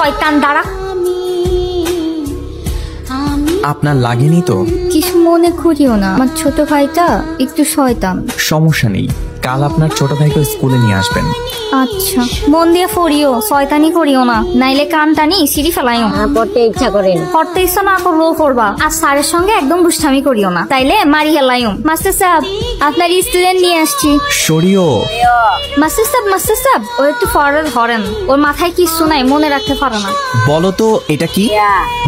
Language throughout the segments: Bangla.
শয়তান দাঁড়া। আপনার লাগেনি তো? কিছু মনে করিও না, আমার ছোট ভাইটা একটু শয়তান। সমস্যা নেই, কাল আপনার ছোট ভাইকে স্কুলে নিয়ে আসবেন। আচ্ছা, মন দিয়ে পড়িও, শয়তানি করিও না, নাইলে কান টানি সিঁড়ি ফেলাইও। পড়তে ইচ্ছা করেন, পড়তে ইচ্ছা না করলেও করবা। আর স্যারের সঙ্গে একদম দুষ্টামি করিও না, তাইলে মারি হেলাইও। মাস্টার সাহেব, আপনার স্টুডেন্ট নিয়ে আসছি। সরিও। মাস্টার সাহেব, ও একটু ফরওয়ার্ড ধরেন, ওর মাথায় কিছু নাই, মনে রাখতে পারে না। বলো তো এটা কি?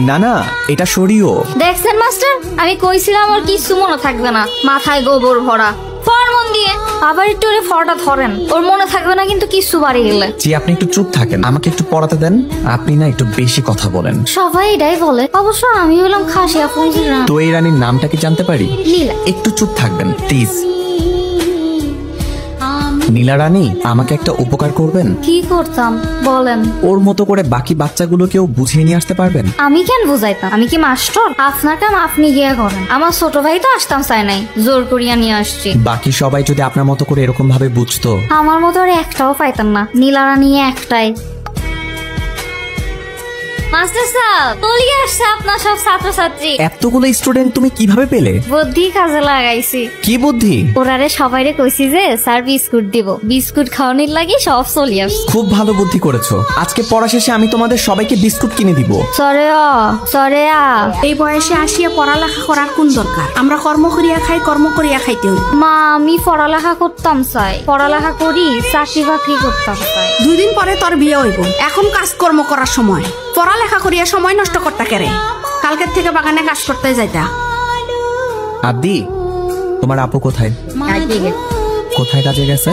না না, এটা সরিও। দেখছেন মাস্টার, আমি কইছিলাম ওর কিছু মনে থাকবে না, মাথায় গোবর ভরা। ফরমন দিয়ে আবার একটু ওরে ফরটা ধরেন, ওর মনে থাকবে না কিন্তু কিছু বাড়ি গেলে। জি, আপনি একটু চুপ থাকেন, আমাকে একটু পড়াতে দেন। আপনি না একটু বেশি কথা বলেন। সবাই এটাই বলে, অবশ্য আমি হলাম খাসিয়া ফুলজিরা। তো এই রানীর নামটা কি জানতে পারি? লীলা। একটু চুপ থাকবেন প্লিজ। নীলা রানী, আমাকে একটা উপকার করবেন? কি করতাম বলেন? ওর মতো করে বাকি বাচ্চাগুলোকেও বুঝিয়ে নিয়ে আসতে পারবেন? আমি কেন বুঝাইতাম? আমি কি মাস্টার? আপনার কাম আপনি গিয়ে করেন। আমার ছোট ভাই তো আসতাম চাই নাই, জোর করিয়া নিয়ে আসছি। বাকি সবাই যদি আপনার মতো করে এরকম ভাবে বুঝতো। আমার মতো আর একটাও পাইতাম না, নীলা রানী একটাই। মাস্টার সাহেব, তলিয়ে আসছে আপনার সব ছাত্রছাত্রী। এতগুলো স্টুডেন্ট তুমি কিভাবে পেলে? বুদ্ধি কাজে লাগাইছি। কি বুদ্ধি? ওরারে সবাইরে কইছি যে স্যার বিস্কুট দিব, বিস্কুট খাওয়ানোর লাগি সব চলি আসছে। খুব ভালো বুদ্ধি করেছো। আজকে পড়া শেষে আমি তোমাদের সবাইকে বিস্কুট কিনে দিব। সরেয়া এই বয়সে আসিয়া পড়ালেখা করার কোন দরকার? আমরা কর্ম করিয়া খাই, কর্ম করিয়া খাইতে হই। মা, আমি পড়ালেখা করতাম চাই, পড়ালেখা করি চাকরি বাকরি করতাম চাই। 2 দিন পরে তোর বিয়ে হইব, এখন কাজকর্ম করার সময়। পড়ালেখা করিয়া সময় নষ্ট করতে কেরে? কালকের থেকে বাগানে কাজ করতে যাইতা। আদি, তোমার আপু কোথায়? কোথায় কাজে গেছে?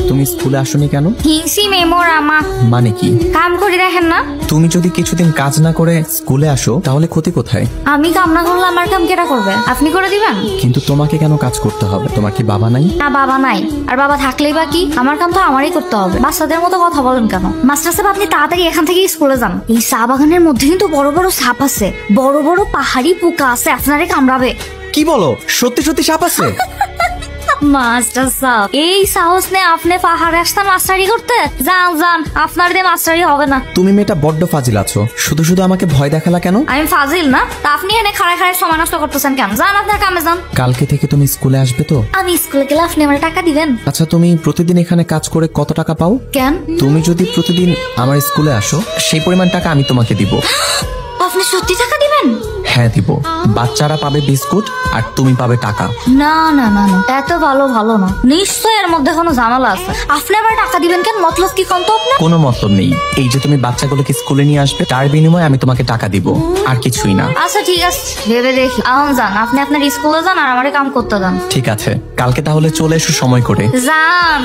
তুমি স্কুলে আসোনি কেন? হিংসি মেমোর আমা। মানে কি? কাম করে দেখেন না? তুমি যদি কিছুদিন কাজ না করে স্কুলে আসো তাহলে ক্ষতি কোথায়? আমি কাম না করলে আমার কাম কেটা করবে? আপনি করে দিবেন। কিন্তু তোমাকে কেন কাজ করতে হবে? তোমার কি বাবা নাই? না, বাবা নাই, আর বাবা থাকলেই বা কি, আমার কাম তো আমারই করতে হবে। বাচ্চাদের মতো কথা বলেন কেন? মাস্টার সাহেব, আপনি তাড়াতাড়ি এখান থেকে স্কুলে যান। এই চা বাগানের মধ্যে কিন্তু বড় বড় সাপ আছে, বড় বড় পাহাড়ি পোকা আছে, আপনারে কামড়াবে। কি বলো? সত্যি সত্যি সাপ আছে? মাস্টার সাহেব, এই সাহস নেই আপনি পাহাড়ে আসতেন মাস্টারি করতে? যান, আপনার দিয়ে মাস্টারি হবে না। তুমি মেয়েটা বড্ড ফাজিল আছো, শুধু শুধু আমাকে ভয় দেখালা কেন? আমি ফাজিল না? তা আপনি এনে খাড়ায় খাড়ায় সময় নষ্ট করতেছেন কেন? যান, আপনার কামে যান। কালকে থেকে তুমি স্কুলে আসবে তো? আমি স্কুলে গেলে আপনি আমার টাকা দিবেন? আচ্ছা, তুমি প্রতিদিন এখানে কাজ করে কত টাকা পাও? কেন? তুমি যদি প্রতিদিন আমার স্কুলে আসো সেই পরিমাণ টাকা আমি তোমাকে দিব। আপনি সত্যি টাকা দিবেন? হ্যাঁ দিব। বাচ্চারা পাবে বিস্কুট আর তুমি পাবে টাকা। না, এত ভালো না, নিশ্চয় এর মধ্যে কোনো ঝামেলা আছে। আপনি আবার টাকা দিবেন কেন? মতলব কি কোন? তো আপনার কোনো মতলব নেই। এই যে তুমি বাচ্চাগুলোকে স্কুলে নিয়ে আসবে, তার বিনিময়ে আমি তোমাকে টাকা দিব, আর কিছুই না। আচ্ছা ঠিক আছে, ভেবে দেখি। এখন যান, আপনি আপনার স্কুলে যান আর আমারে কাম করতে যান। ঠিক আছে, কালকে তাহলে চলে এসো সময় করে। যান।